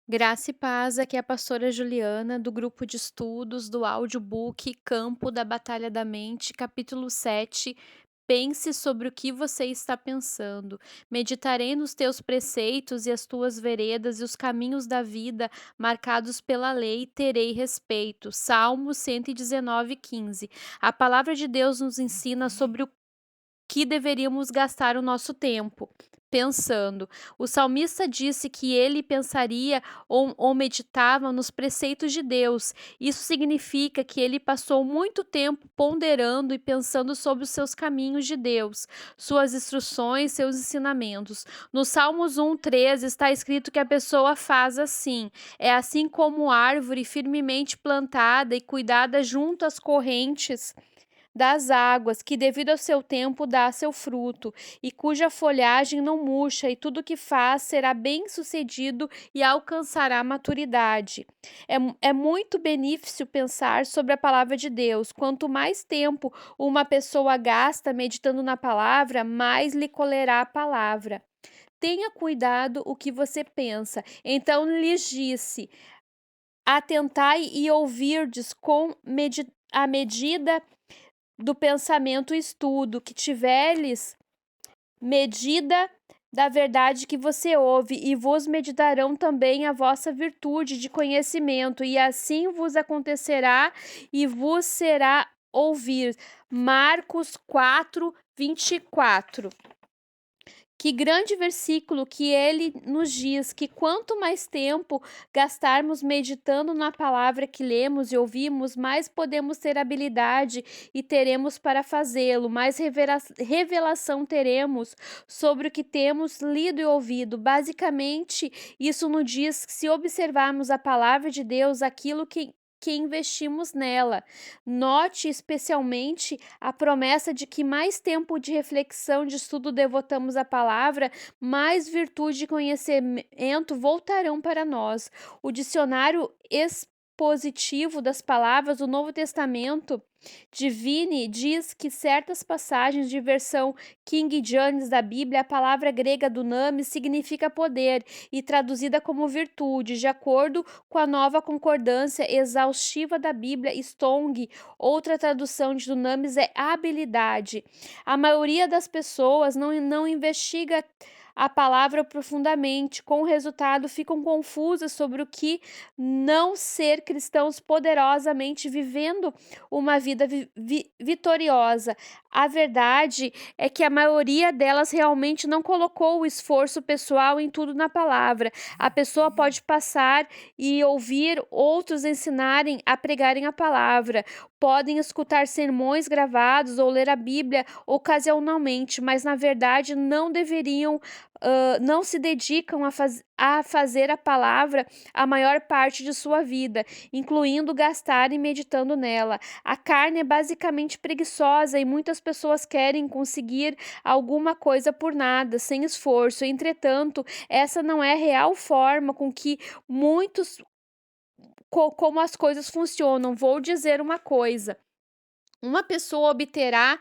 Graça e paz, aqui é a pastora Juliana, do grupo de estudos do audiobook Campo da Batalha da Mente, capítulo 7. Pense sobre o que você está pensando. Meditarei nos teus preceitos e as tuas veredas e os caminhos da vida marcados pela lei, terei respeito. Salmo 119:15. A palavra de Deus nos ensina sobre o que deveríamos gastar o nosso tempo pensando. O salmista disse que ele pensaria ou meditava nos preceitos de Deus. Isso significa que ele passou muito tempo ponderando e pensando sobre os seus caminhos de Deus, suas instruções, seus ensinamentos. No Salmos 1:13 está escrito que a pessoa faz assim. É assim como árvore firmemente plantada e cuidada junto às correntes das águas, que devido ao seu tempo dá seu fruto, e cuja folhagem não murcha, e tudo que faz será bem-sucedido e alcançará maturidade. É muito benefício pensar sobre a palavra de Deus. Quanto mais tempo uma pessoa gasta meditando na palavra, mais lhe colherá a palavra. Tenha cuidado o que você pensa. Então lhes disse: atentai e ouvirdes a medida do pensamento e estudo, que tiveres medida da verdade que você ouve, e vos meditarão também a vossa virtude de conhecimento, e assim vos acontecerá e vos será ouvir. Marcos 4:24. Que grande versículo que ele nos diz que quanto mais tempo gastarmos meditando na palavra que lemos e ouvimos, mais podemos ter habilidade e teremos para fazê-lo, mais revelação teremos sobre o que temos lido e ouvido. Basicamente, isso nos diz que se observarmos a palavra de Deus, aquilo que investimos nela. Note especialmente a promessa de que mais tempo de reflexão, de estudo devotamos à palavra, mais virtude e conhecimento voltarão para nós. O dicionário expositivo das palavras do Novo Testamento Divine diz que certas passagens de versão King James da Bíblia, a palavra grega dunamis significa poder e traduzida como virtude, de acordo com a nova concordância exaustiva da Bíblia Strong. Outra tradução de dunamis é habilidade. A maioria das pessoas não investiga a palavra profundamente, com o resultado ficam confusas sobre o que não ser cristãos poderosamente vivendo uma vida vitoriosa. A verdade é que a maioria delas realmente não colocou o esforço pessoal em tudo na palavra. A pessoa pode passar e ouvir outros ensinarem a pregarem a palavra, podem escutar sermões gravados ou ler a Bíblia ocasionalmente, mas na verdade não se dedicam a fazer a palavra a maior parte de sua vida, incluindo gastar e meditando nela. A carne é basicamente preguiçosa e muitas pessoas querem conseguir alguma coisa por nada, sem esforço. Entretanto, essa não é a real forma com que muitos como as coisas funcionam. Vou dizer uma coisa: uma pessoa obterá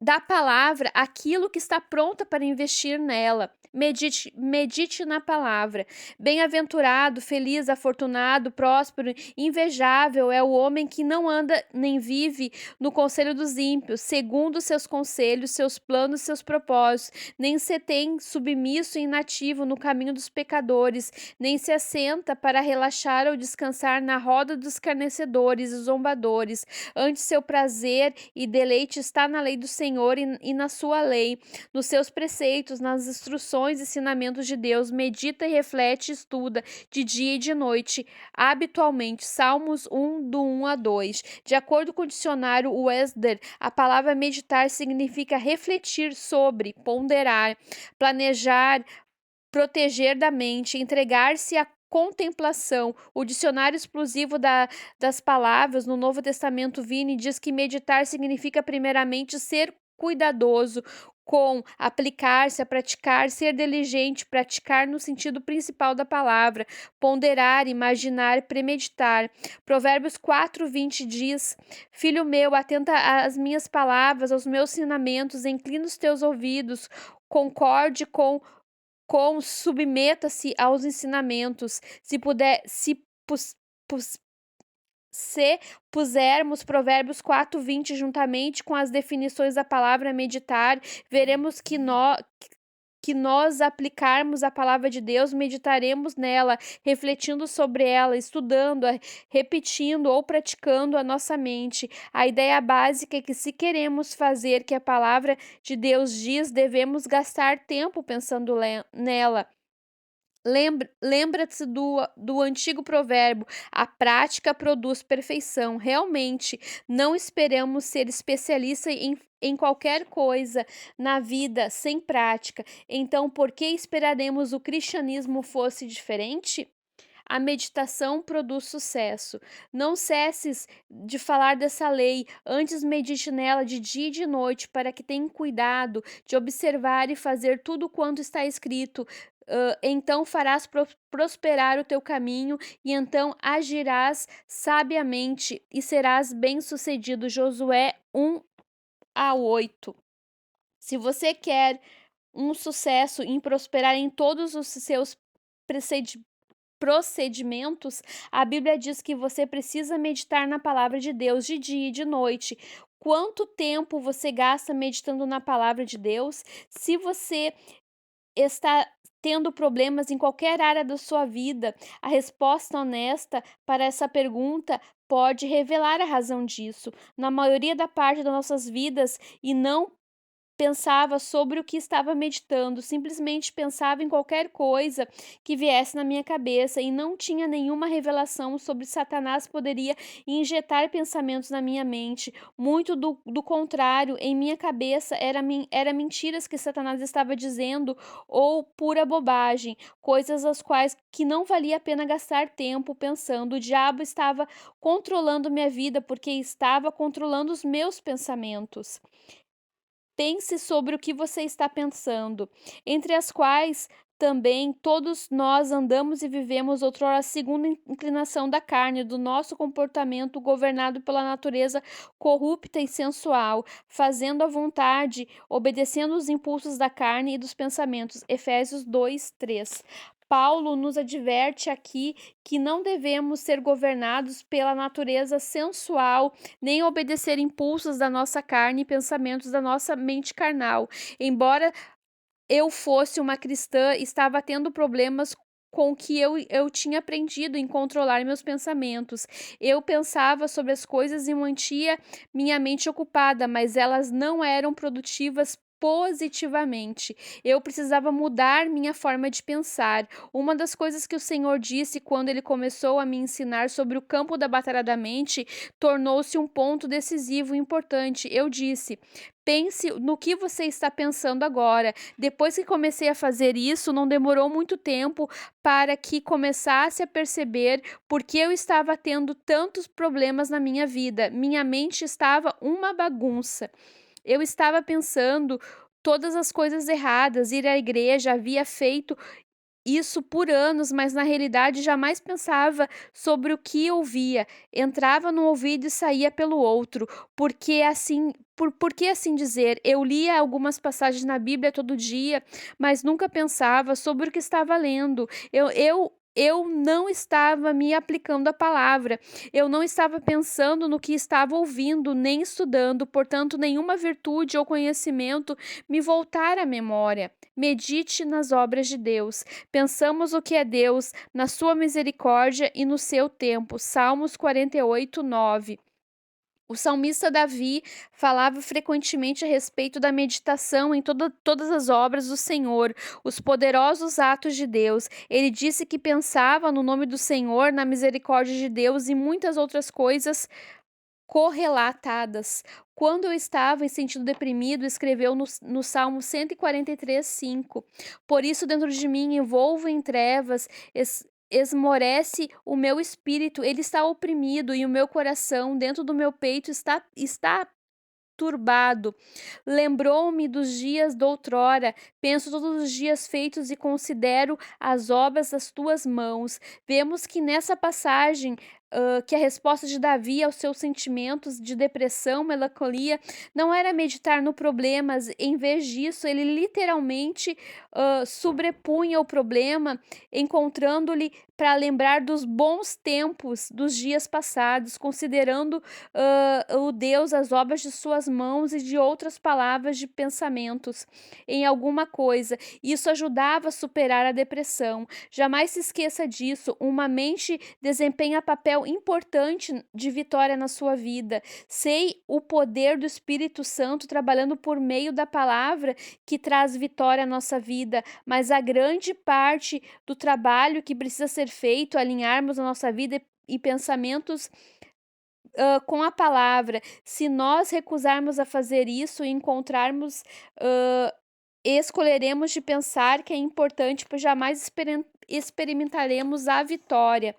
da palavra aquilo que está pronta para investir nela. Medite na palavra. Bem-aventurado, feliz, afortunado, próspero, invejável é o homem que não anda nem vive no conselho dos ímpios, segundo seus conselhos, seus planos, seus propósitos, nem se tem submisso e inativo no caminho dos pecadores, nem se assenta para relaxar ou descansar na roda dos escarnecedores e zombadores. Antes, seu prazer e deleite está na lei do Senhor e na sua lei, nos seus preceitos, nas instruções e ensinamentos de Deus. Medita e reflete e estuda de dia e de noite, habitualmente. Salmos 1, do 1 a 2. De acordo com o dicionário Webster, a palavra meditar significa refletir sobre, ponderar, planejar, proteger da mente, entregar-se à contemplação. O dicionário exclusivo das palavras no Novo Testamento Vini diz que meditar significa primeiramente ser cuidadoso com, aplicar-se, a praticar, ser diligente, praticar no sentido principal da palavra, ponderar, imaginar, premeditar. Provérbios 4:20 diz: Filho meu, atenta às minhas palavras, aos meus ensinamentos, inclina os teus ouvidos, concorde com submeta-se aos ensinamentos. Se puder, se pusermos Provérbios 4:20 juntamente com as definições da palavra meditar, veremos que nós aplicarmos a palavra de Deus, meditaremos nela, refletindo sobre ela, estudando, repetindo ou praticando a nossa mente. A ideia básica é que, se queremos fazer que a palavra de Deus diz, devemos gastar tempo pensando nela. Lembra-se do antigo provérbio: a prática produz perfeição. Realmente, não esperamos ser especialistas em qualquer coisa na vida sem prática. Então, por que esperaremos o cristianismo fosse diferente? A meditação produz sucesso. Não cesses de falar dessa lei, antes medite nela de dia e de noite, para que tenha cuidado de observar e fazer tudo quanto está escrito. Então farás prosperar o teu caminho, e então agirás sabiamente e serás bem-sucedido. Josué 1:8. Se você quer um sucesso em prosperar em todos os seus procedimentos, a Bíblia diz que você precisa meditar na palavra de Deus de dia e de noite. Quanto tempo você gasta meditando na palavra de Deus? Se você está tendo problemas em qualquer área da sua vida, a resposta honesta para essa pergunta pode revelar a razão disso. Na maioria da parte das nossas vidas, e não pensava sobre o que estava meditando, simplesmente pensava em qualquer coisa que viesse na minha cabeça e não tinha nenhuma revelação sobre Satanás poderia injetar pensamentos na minha mente. Muito do contrário, em minha cabeça era mentiras que Satanás estava dizendo, ou pura bobagem, coisas as quais que não valia a pena gastar tempo pensando. O diabo estava controlando minha vida porque estava controlando os meus pensamentos. Pense sobre o que você está pensando, entre as quais também todos nós andamos e vivemos outrora segundo a inclinação da carne, do nosso comportamento governado pela natureza corrupta e sensual, fazendo a vontade, obedecendo os impulsos da carne e dos pensamentos. Efésios 2:3. Paulo nos adverte aqui que não devemos ser governados pela natureza sensual, nem obedecer impulsos da nossa carne e pensamentos da nossa mente carnal. Embora eu fosse uma cristã, estava tendo problemas com o que eu tinha aprendido em controlar meus pensamentos. Eu pensava sobre as coisas e mantinha minha mente ocupada, mas elas não eram produtivas positivamente. Eu precisava mudar minha forma de pensar. Uma das coisas que o Senhor disse quando ele começou a me ensinar sobre o campo da batalha da mente tornou-se um ponto decisivo e importante. Eu disse: pense no que você está pensando agora. Depois que comecei a fazer isso, não demorou muito tempo para que começasse a perceber por que eu estava tendo tantos problemas na minha vida. Minha mente estava uma bagunça. Eu estava pensando todas as coisas erradas, ir à igreja, havia feito isso por anos, mas na realidade jamais pensava sobre o que ouvia. Entrava no ouvido e saía pelo outro. Por que assim dizer? Eu lia algumas passagens na Bíblia todo dia, mas nunca pensava sobre o que estava lendo. Eu não estava me aplicando a palavra, eu não estava pensando no que estava ouvindo, nem estudando, portanto, nenhuma virtude ou conhecimento me voltara à memória. Medite nas obras de Deus. Pensamos o que é Deus, na sua misericórdia e no seu tempo. Salmos 48:9. O salmista Davi falava frequentemente a respeito da meditação em todas as obras do Senhor, os poderosos atos de Deus. Ele disse que pensava no nome do Senhor, na misericórdia de Deus e muitas outras coisas correlatadas. Quando eu estava em sentido deprimido, escreveu no Salmo 143:5. Por isso dentro de mim envolvo em trevas, esmorece o meu espírito, ele está oprimido, e o meu coração dentro do meu peito está turbado. Lembrou-me dos dias doutrora, penso todos os dias feitos e considero as obras das tuas mãos. Vemos que nessa passagem que a resposta de Davi aos seus sentimentos de depressão, melancolia, não era meditar no problema, em vez disso, ele literalmente sobrepunha o problema, encontrando-lhe para lembrar dos bons tempos dos dias passados, considerando o Deus, as obras de suas mãos e de outras palavras de pensamentos em alguma coisa. Isso ajudava a superar a depressão. Jamais se esqueça disso. Uma mente desempenha papel importante de vitória na sua vida. Sei o poder do Espírito Santo trabalhando por meio da palavra que traz vitória à nossa vida, mas a grande parte do trabalho que precisa ser feito, alinharmos a nossa vida e pensamentos com a palavra. Se nós recusarmos a fazer isso e encontrarmos, escolheremos de pensar que é importante, pois jamais experimentaremos a vitória.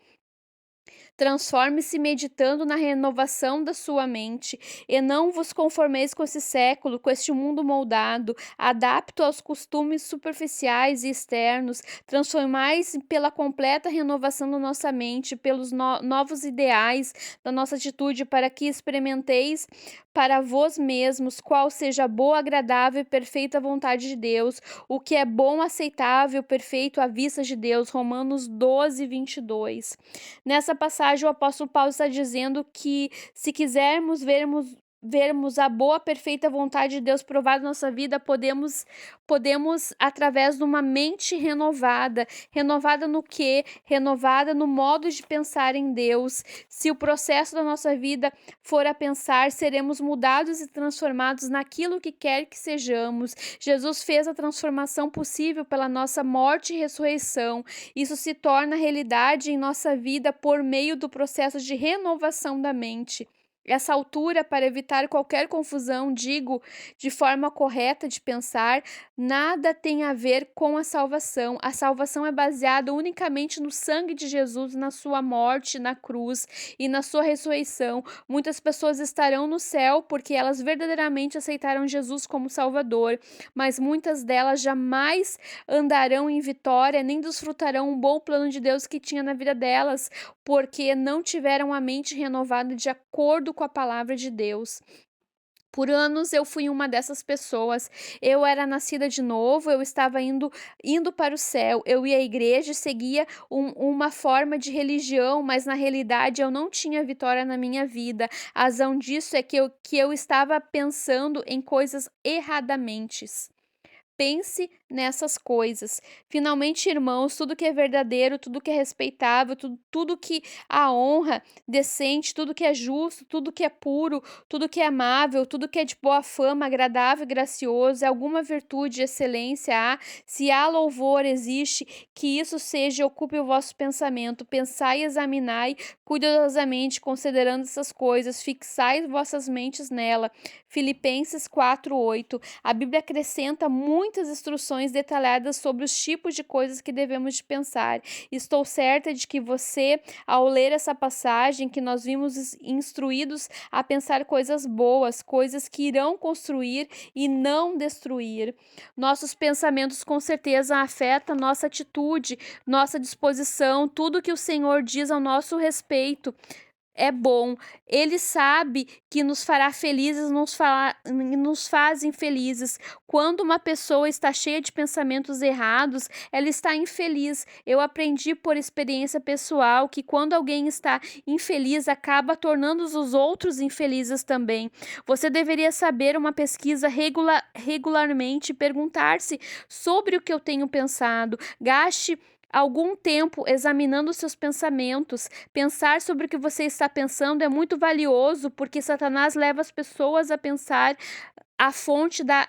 Transforme-se meditando na renovação da sua mente, e não vos conformeis com esse século, com este mundo moldado, adapto aos costumes superficiais e externos, transformais pela completa renovação da nossa mente, pelos novos ideais da nossa atitude, para que experimenteis para vós mesmos qual seja a boa, agradável e perfeita vontade de Deus, o que é bom, aceitável, perfeito à vista de Deus. Romanos 12, 22. Nessa passagem, o apóstolo Paulo está dizendo que se quisermos vermos a boa, perfeita vontade de Deus provada na nossa vida, podemos através de uma mente renovada. Renovada no quê? Renovada no modo de pensar em Deus. Se o processo da nossa vida for a pensar, seremos mudados e transformados naquilo que quer que sejamos. Jesus fez a transformação possível pela nossa morte e ressurreição. Isso se torna realidade em nossa vida por meio do processo de renovação da mente. Essa altura, para evitar qualquer confusão, digo de forma correta de pensar, nada tem a ver com a salvação. A salvação é baseada unicamente no sangue de Jesus, na sua morte na cruz e na sua ressurreição. Muitas pessoas estarão no céu porque elas verdadeiramente aceitaram Jesus como Salvador, mas muitas delas jamais andarão em vitória, nem desfrutarão um bom plano de Deus que tinha na vida delas, porque não tiveram a mente renovada de acordo com a palavra de Deus. Por anos eu fui uma dessas pessoas. Eu era nascida de novo, eu estava indo para o céu. Eu ia à igreja, seguia uma forma de religião, mas na realidade eu não tinha vitória na minha vida. A razão disso é que eu estava pensando em coisas erradamente. Pense nessas coisas. Finalmente, irmãos, tudo que é verdadeiro, tudo que é respeitável, tudo que há honra, decente, tudo que é justo, tudo que é puro, tudo que é amável, tudo que é de boa fama, agradável e gracioso, alguma virtude e excelência há, se há louvor existe, que isso seja e ocupe o vosso pensamento. Pensai e examinai cuidadosamente, considerando essas coisas, fixai vossas mentes nela. Filipenses 4:8. A Bíblia acrescenta muitas instruções detalhadas sobre os tipos de coisas que devemos de pensar. Estou certa de que você, ao ler essa passagem, que nós vimos instruídos a pensar coisas boas, coisas que irão construir e não destruir. Nossos pensamentos com certeza afetam nossa atitude, nossa disposição, tudo que o Senhor diz ao nosso respeito. É bom. Ele sabe que nos fará felizes, nos faz infelizes. Quando uma pessoa está cheia de pensamentos errados, ela está infeliz. Eu aprendi por experiência pessoal que quando alguém está infeliz, acaba tornando os outros infelizes também. Você deveria saber uma pesquisa regularmente, perguntar-se sobre o que eu tenho pensado. Gaste algum tempo examinando seus pensamentos. Pensar sobre o que você está pensando é muito valioso, porque Satanás leva as pessoas a pensar a fonte da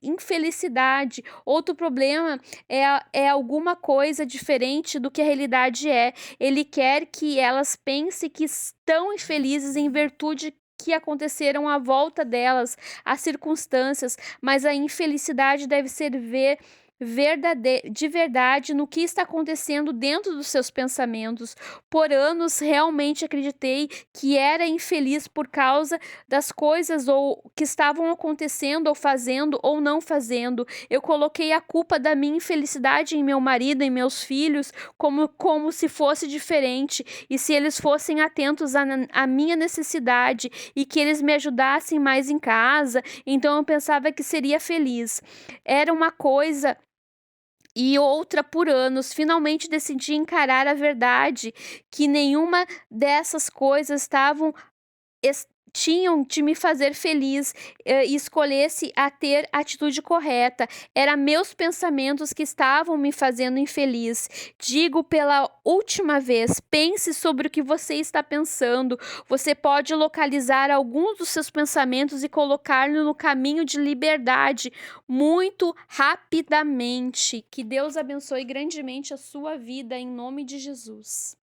infelicidade. Outro problema é alguma coisa diferente do que a realidade é. Ele quer que elas pensem que estão infelizes em virtude que aconteceram à volta delas, as circunstâncias, mas a infelicidade deve ser de verdade no que está acontecendo dentro dos seus pensamentos. Por anos, realmente acreditei que era infeliz por causa das coisas ou que estavam acontecendo, ou fazendo, ou não fazendo. Eu coloquei a culpa da minha infelicidade em meu marido, em meus filhos, como se fosse diferente, e se eles fossem atentos à minha necessidade e que eles me ajudassem mais em casa, então eu pensava que seria feliz. Era uma coisa e outra por anos. Finalmente decidi encarar a verdade, que nenhuma dessas coisas tinham de me fazer feliz, e escolhesse a ter a atitude correta. Era meus pensamentos que estavam me fazendo infeliz. Digo pela última vez, pense sobre o que você está pensando. Você pode localizar alguns dos seus pensamentos e colocá-lo no caminho de liberdade muito rapidamente. Que Deus abençoe grandemente a sua vida em nome de Jesus.